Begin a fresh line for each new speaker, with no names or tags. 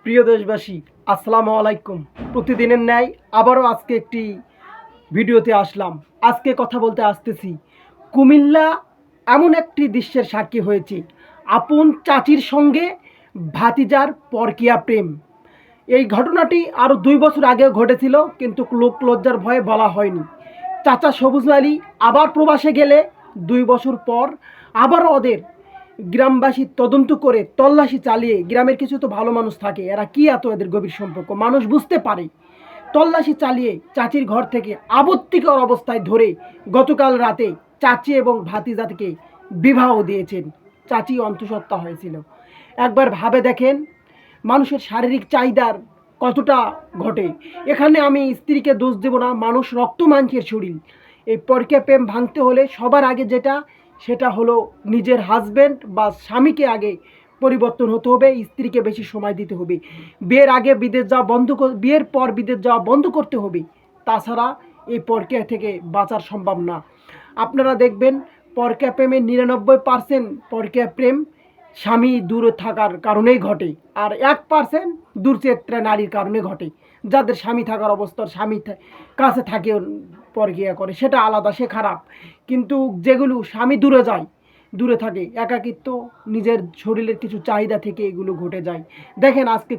প্রিয় দেশবাসী, আসসালামু আলাইকুম। প্রতিদিনের ন্যায় আবারও আজকে একটি ভিডিওতে আসলাম। আজকে কথা বলতে আসতেছি কুমিল্লা এমন একটি দৃশ্যের সাক্ষী হয়েছে। আপন চাচির সঙ্গে ভাতিজার পরকীয়া প্রেম। এই ঘটনাটি আরও 2 বছর আগেও ঘটেছিল, কিন্তু লোক লজ্জার ভয়ে বলা হয়নি। চাচা সবুজ আলী আবার প্রবাসে গেলে 2 বছর পর আবারও ওদের গ্রামবাসী তদন্ত করে তল্লাশি চালিয়ে, গ্রামের কিছু তো ভালো মানুষ থাকে, এরা কি এত এদের গভীর সম্পর্ক মানুষ বুঝতে পারে, তল্লাশি চালিয়ে চাচির ঘর থেকে আপত্তিকর অবস্থায় ধরে গতকাল রাতে চাচি এবং ভাতিজাকে বিবাহ দিয়েছেন। চাচি অন্তঃসত্ত্বা হয়েছিল। একবার ভাবে দেখেন মানুষের শারীরিক চাহিদার কতটা ঘটে। এখানে আমি স্ত্রীকে দোষ দেব না, মানুষ রক্ত মাংসের শরীর। এই পরকীয়া প্রেম ভাঙতে হলে সবার আগে সেটা হলো নিজের হাজব্যান্ড বা স্বামীকে আগে পরিবর্তন হতে হবে, স্ত্রীকে বেশি সময় দিতে হবে। বিয়ের আগে বিদেশ যাওয়া বিয়ের পর বিদেশ যাওয়া বন্ধ করতে হবে। তাছাড়া এই পরকীয়া থেকে বাঁচার সম্ভব না। আপনারা দেখবেন পরকীয়া প্রেমের 99% পরকীয়া প্রেম স্বামী দূরে থাকার কারণেই ঘটে, আর 1% দূরচেত্রা নারীর কারণে ঘটে। যাদের স্বামী থাকার অবস্থার স্বামী কাছে থাকে পরকীয়া করে, সেটা আলাদা, সে খারাপ। কিন্তু যেগুলো স্বামী দূরে থাকে, একাকিত্ব, নিজের শরীরের কিছু চাহিদা থেকে এগুলো ঘটে যায়। দেখেন আজকে